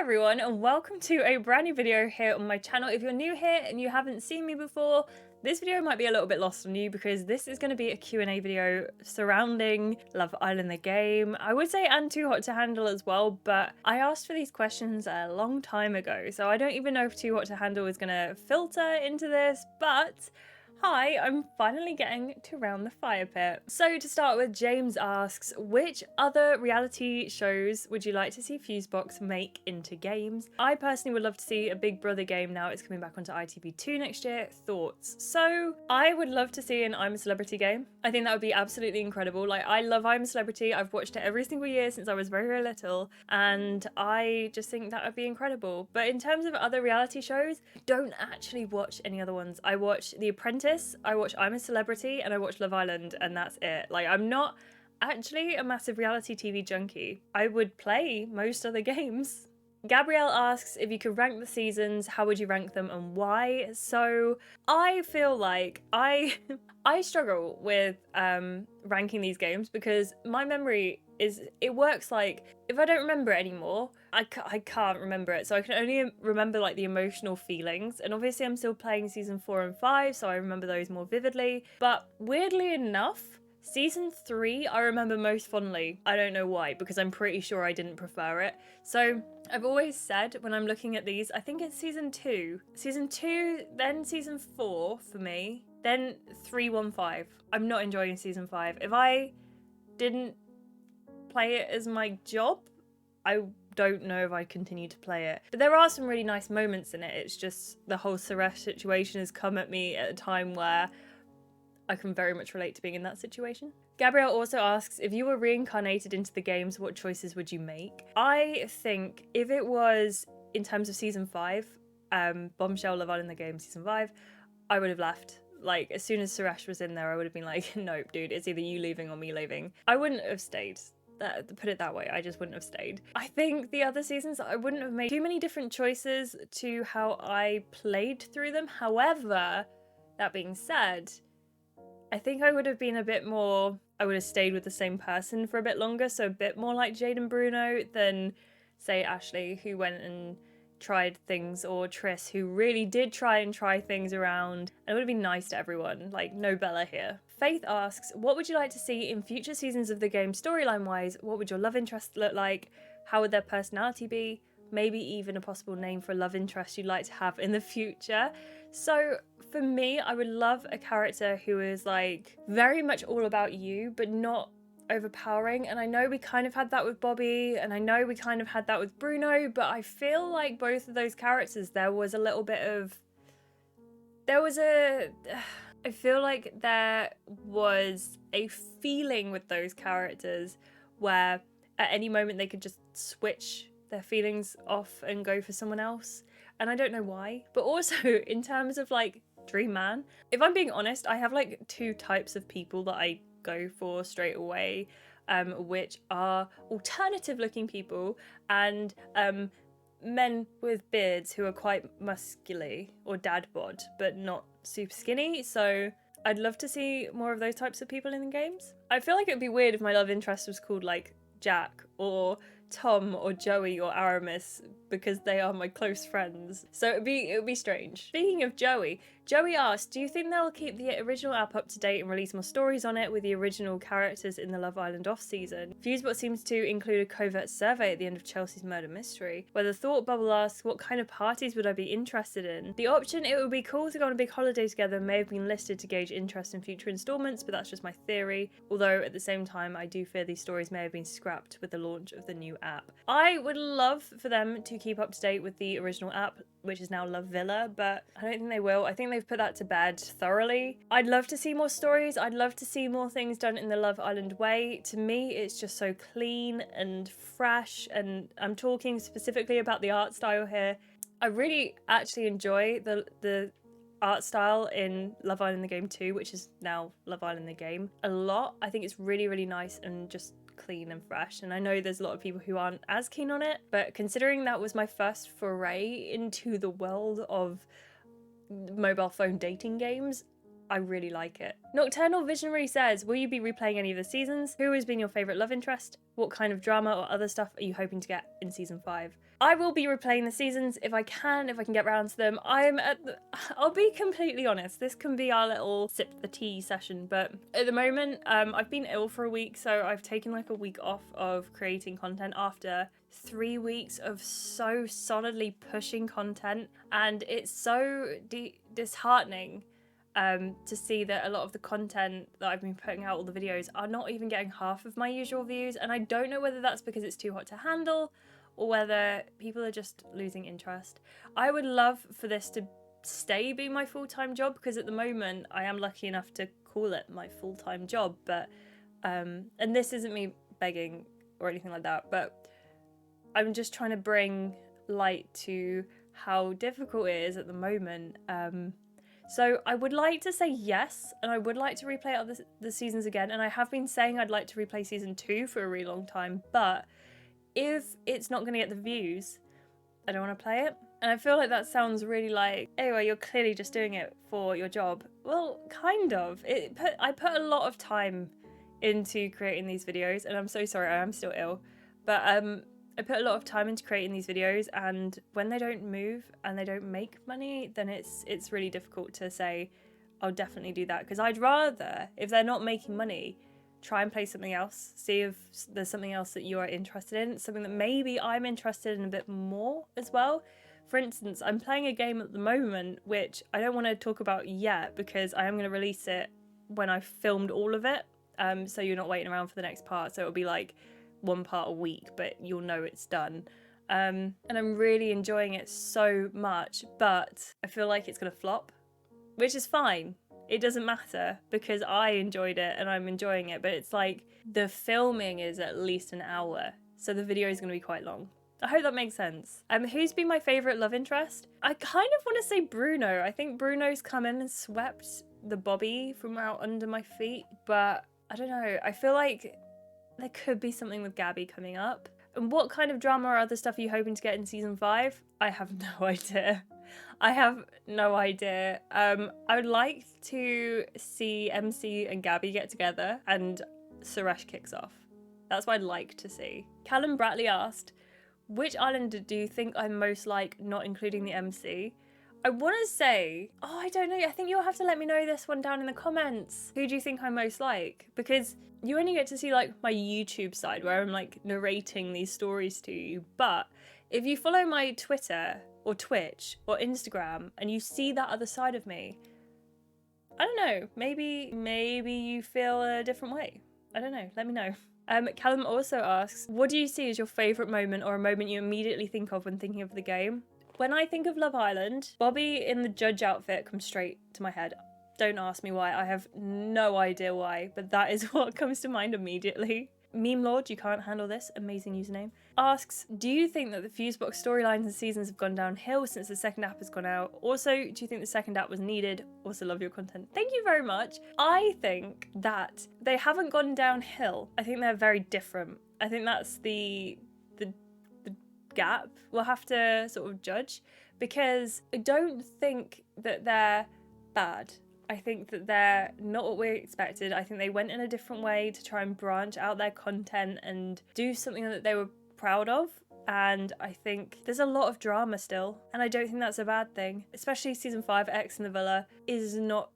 everyone, and welcome to a brand new video here on my channel. If you're new here and you haven't seen me before, this video might be a little bit lost on you because this is going to be a Q&A video surrounding Love Island the game. I would say and Too Hot to Handle as well, but I asked for these questions a long time ago, so I don't even know if Too Hot to Handle is going to filter into this, but hi, I'm finally getting to round the fire pit. So to start with, James asks, which other reality shows would you like to see Fusebox make into games? I personally would love to see a Big Brother game now it's coming back onto ITV2 next year. Thoughts? So I would love to see an I'm a Celebrity game. I think that would be absolutely incredible. Like, I love I'm a Celebrity. I've watched it every single year since I was very, very little, and I just think that would be incredible. But in terms of other reality shows, I don't actually watch any other ones. I watch The Apprentice, I watch I'm a Celebrity, and I watch Love Island, and that's it. Like, I'm not actually a massive reality TV junkie. I would play most other games. Gabrielle asks, if you could rank the seasons, how would you rank them and why? So I feel like I struggle with ranking these games because my memory it works like, if I don't remember it anymore, I can't remember it. So I can only remember like the emotional feelings. And obviously I'm still playing season 4 and 5, so I remember those more vividly. But weirdly enough, season 3 I remember most fondly. I don't know why, because I'm pretty sure I didn't prefer it. So I've always said when I'm looking at these, I think it's season 2. Season 2, then season 4 for me, then 315. I'm not enjoying season 5. If I didn't play it as my job, I don't know if I'd continue to play it. But there are some really nice moments in it. It's just the whole Suresh situation has come at me at a time where I can very much relate to being in that situation. Gabrielle also asks, if you were reincarnated into the games, what choices would you make? I think if it was in terms of season 5, Bombshell Love Island the game season 5, I would have left. Like, as soon as Suresh was in there, I would have been like, nope, dude, it's either you leaving or me leaving. I wouldn't have stayed. Put it that way, I just wouldn't have stayed. I think the other seasons, I wouldn't have made too many different choices to how I played through them. However, that being said, I think I would have been a bit more, I would have stayed with the same person for a bit longer, so a bit more like Jade and Bruno than, say, Ashleigh, who went and tried things, or Tris, who really did try things around. And it would have been nice to everyone, like no Bella here. Faith asks, what would you like to see in future seasons of the game storyline-wise? What would your love interest look like? How would their personality be? Maybe even a possible name for a love interest you'd like to have in the future. So for me, I would love a character who is like very much all about you, but not overpowering. And I know we kind of had that with Bobby, and I know we kind of had that with Bruno, but I feel like both of those characters, I feel like there was a feeling with those characters where at any moment they could just switch their feelings off and go for someone else. And I don't know why. But also in terms of like Dream Man, if I'm being honest, I have like 2 types of people that I go for straight away, which are alternative looking people and men with beards who are quite muscular or dad bod but not super skinny. So I'd love to see more of those types of people in the games. I feel like it would be weird if my love interest was called like Jack or Tom or Joey or Aramis, because they are my close friends. So it would be strange. Speaking of Joey asked, do you think they'll keep the original app up to date and release more stories on it with the original characters in the Love Island off season? Fusebot seems to include a covert survey at the end of Chelsea's murder mystery, where the Thought Bubble asks, what kind of parties would I be interested in? The option, it would be cool to go on a big holiday together, may have been listed to gauge interest in future installments, but that's just my theory. Although at the same time, I do fear these stories may have been scrapped with the launch of the new app. I would love for them to keep up to date with the original app, which is now Love Villa, but I don't think they will. I think they've put that to bed thoroughly. I'd love to see more stories. I'd love to see more things done in the Love Island way. To me, it's just so clean and fresh, and I'm talking specifically about the art style here. I really actually enjoy the art style in Love Island the Game 2, which is now Love Island the Game, a lot. I think it's really, really nice and just clean and fresh, and I know there's a lot of people who aren't as keen on it, but considering that was my first foray into the world of mobile phone dating games, I really like it. Nocturnal Visionary says, will you be replaying any of the seasons? Who has been your favourite love interest? What kind of drama or other stuff are you hoping to get in season 5? I will be replaying the seasons if I can get around to them. I'll be completely honest, this can be our little sip the tea session, but at the moment, I've been ill for a week, so I've taken like a week off of creating content after 3 weeks of so solidly pushing content, and it's so disheartening to see that a lot of the content that I've been putting out, all the videos, are not even getting half of my usual views, and I don't know whether that's because it's too hot to handle or whether people are just losing interest. I would love for this to stay being my full-time job, because at the moment I am lucky enough to call it my full-time job, but and this isn't me begging or anything like that, but I'm just trying to bring light to how difficult it is at the moment. So I would like to say yes, and I would like to replay out the seasons again, and I have been saying I'd like to replay season 2 for a really long time, but if it's not going to get the views, I don't want to play it. And I feel like that sounds really like, anyway, you're clearly just doing it for your job. Well, kind of. I put a lot of time into creating these videos, and I'm so sorry, I am still ill, but I put a lot of time into creating these videos, and when they don't move and they don't make money, then it's really difficult to say I'll definitely do that, because I'd rather, if they're not making money, try and play something else, see if there's something else that you are interested in, something that maybe I'm interested in a bit more as well. For instance, I'm playing a game at the moment which I don't want to talk about yet, because I am going to release it when I've filmed all of it, so you're not waiting around for the next part, so it'll be like 1 part a week, but you'll know it's done. And I'm really enjoying it so much, but I feel like it's gonna flop, which is fine. It doesn't matter, because I enjoyed it and I'm enjoying it, but it's like the filming is at least an hour, so the video is gonna be quite long. I hope that makes sense. Who's been my favourite love interest? I kind of want to say Bruno. I think Bruno's come in and swept the Bobby from out under my feet, but I don't know. I feel like there could be something with Gabby coming up. And what kind of drama or other stuff are you hoping to get in season 5? I have no idea. I have no idea. I would like to see MC and Gabby get together and Suresh kicks off. That's what I'd like to see. Callum Bratley asked, which island do you think I'm most like, not including the MC? I want to say, I don't know. I think you'll have to let me know this one down in the comments. Who do you think I'm most like? Because you only get to see like my YouTube side where I'm like narrating these stories to you. But if you follow my Twitter or Twitch or Instagram and you see that other side of me, I don't know, maybe you feel a different way. I don't know, let me know. Callum also asks, what do you see as your favourite moment or a moment you immediately think of when thinking of the game? When I think of Love Island, Bobby in the judge outfit comes straight to my head. Don't ask me why, I have no idea why, but that is what comes to mind immediately. Meme Lord, you can't handle this, amazing username, asks, do you think that the Fusebox storylines and seasons have gone downhill since the second app has gone out? Also, do you think the second app was needed? Also love your content. Thank you very much. I think that they haven't gone downhill. I think they're very different. I think that's the gap we'll have to sort of judge, because I don't think that they're bad. I think that they're not what we expected. I think they went in a different way to try and branch out their content and do something that they were proud of. And I think there's a lot of drama still, and I don't think that's a bad thing. Especially season 5, X in the Villa, is not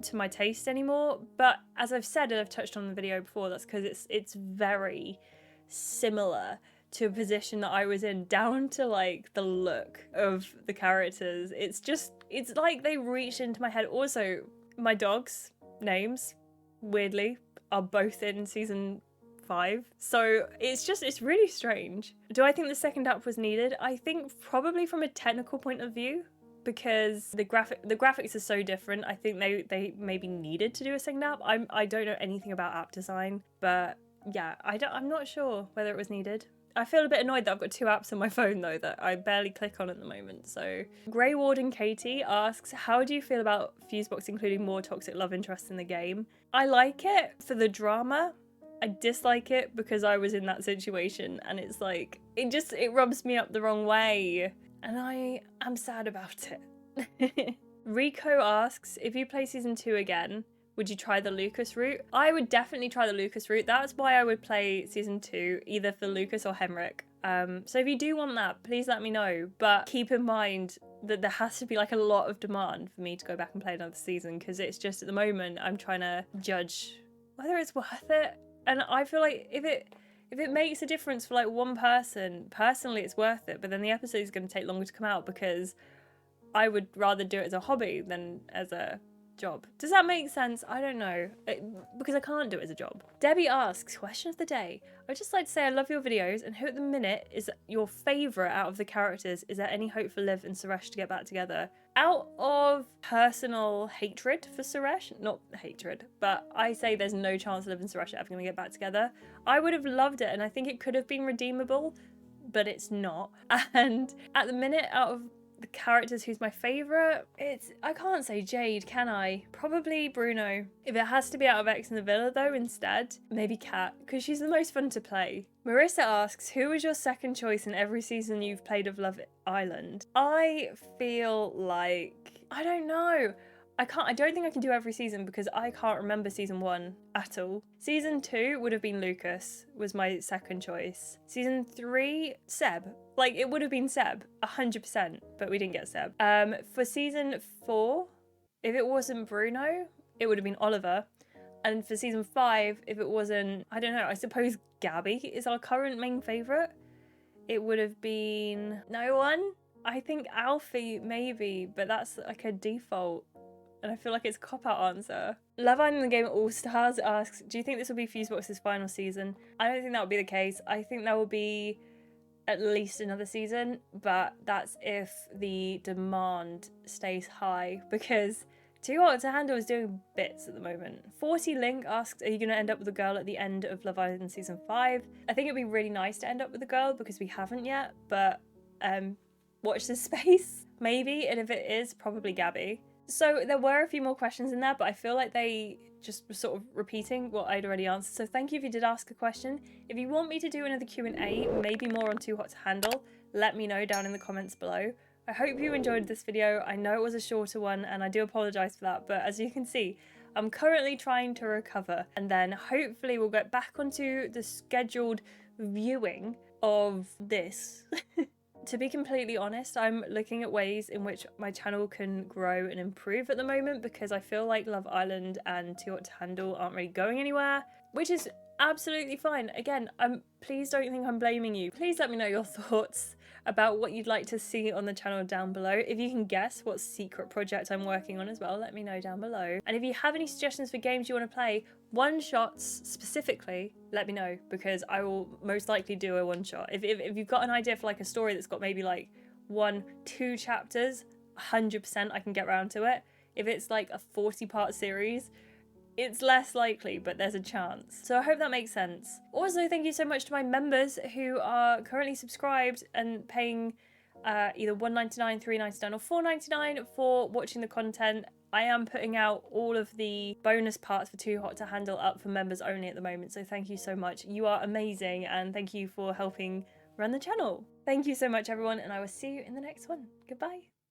to my taste anymore. But as I've said, and I've touched on the video before, that's because it's very similar to a position that I was in, down to like the look of the characters. It's like they reached into my head. Also, my dogs' names, weirdly, are both in season 5. So it's really strange. Do I think the second app was needed? I think probably from a technical point of view, because the graphics are so different. I think they maybe needed to do a second app. I don't know anything about app design, but yeah, I'm not sure whether it was needed. I feel a bit annoyed that I've got 2 apps on my phone though that I barely click on at the moment. So Grey Warden Katie asks, how do you feel about Fusebox including more toxic love interests in the game? I like it for the drama. I dislike it because I was in that situation, and it's like, it rubs me up the wrong way, and I am sad about it. Rico asks, if you play season 2 again, would you try the Lucas route? I would definitely try the Lucas route. That's why I would play season 2, either for Lucas or Henrik. So if you do want that, please let me know. But keep in mind that there has to be like a lot of demand for me to go back and play another season, because it's just at the moment I'm trying to judge whether it's worth it. And I feel like if it makes a difference for like one person, personally it's worth it. But then the episode is going to take longer to come out because I would rather do it as a hobby than as a job. Does that make sense? I don't know, because I can't do it as a job. Debbie asks, question of the day. I'd just like to say I love your videos, and who at the minute is your favourite out of the characters? Is there any hope for Liv and Suresh to get back together? Out of personal hatred for Suresh, not hatred, but I say there's no chance Liv and Suresh are ever going to get back together. I would have loved it, and I think it could have been redeemable, but it's not. And at the minute, out of the characters, who's my favourite? I can't say Jade, can I? Probably Bruno. If it has to be out of X in the Villa though, instead, maybe Kat, because she's the most fun to play. Marissa asks, who was your second choice in every season you've played of Love Island? I feel like, I don't know. I don't think I can do every season because I can't remember season 1 at all. Season 2 would have been Lucas, was my second choice. Season 3, Seb. Like, it would have been Seb, 100%, but we didn't get Seb. For season 4, if it wasn't Bruno, it would have been Oliver. And for season 5, if it wasn't, I don't know, I suppose Gabby is our current main favourite. It would have been no one. I think Alfie, maybe, but that's like a default. And I feel like it's a cop-out answer. Love Island the Game All-Stars asks, do you think this will be Fusebox's final season? I don't think that would be the case. I think there will be at least another season, but that's if the demand stays high, because Too Hot to Handle is doing bits at the moment. 40 Link asks, are you going to end up with a girl at the end of Love Island season 5? I think it'd be really nice to end up with a girl because we haven't yet, but watch this space, maybe, and if it is, probably Gabby. So there were a few more questions in there, but I feel like they just were sort of repeating what I'd already answered. So thank you if you did ask a question. If you want me to do another Q&A, maybe more on Too Hot to Handle, let me know down in the comments below. I hope you enjoyed this video. I know it was a shorter one and I do apologise for that, but as you can see, I'm currently trying to recover, and then hopefully we'll get back onto the scheduled viewing of this. To be completely honest, I'm looking at ways in which my channel can grow and improve at the moment, because I feel like Love Island and Too Hot to Handle aren't really going anywhere, which is absolutely fine. Again, please don't think I'm blaming you. Please let me know your thoughts about what you'd like to see on the channel down below. If you can guess what secret project I'm working on as well, let me know down below. And if you have any suggestions for games you want to play, one-shots specifically, let me know, because I will most likely do a one-shot. If you've got an idea for like a story that's got maybe like 1-2 chapters, 100% I can get around to it. If it's like a 40-part series, it's less likely, but there's a chance. So I hope that makes sense. Also, thank you so much to my members who are currently subscribed and paying either $1.99, $3.99 or $4.99 for watching the content. I am putting out all of the bonus parts for Too Hot to Handle up for members only at the moment, so thank you so much. You are amazing, and thank you for helping run the channel. Thank you so much, everyone, and I will see you in the next one. Goodbye.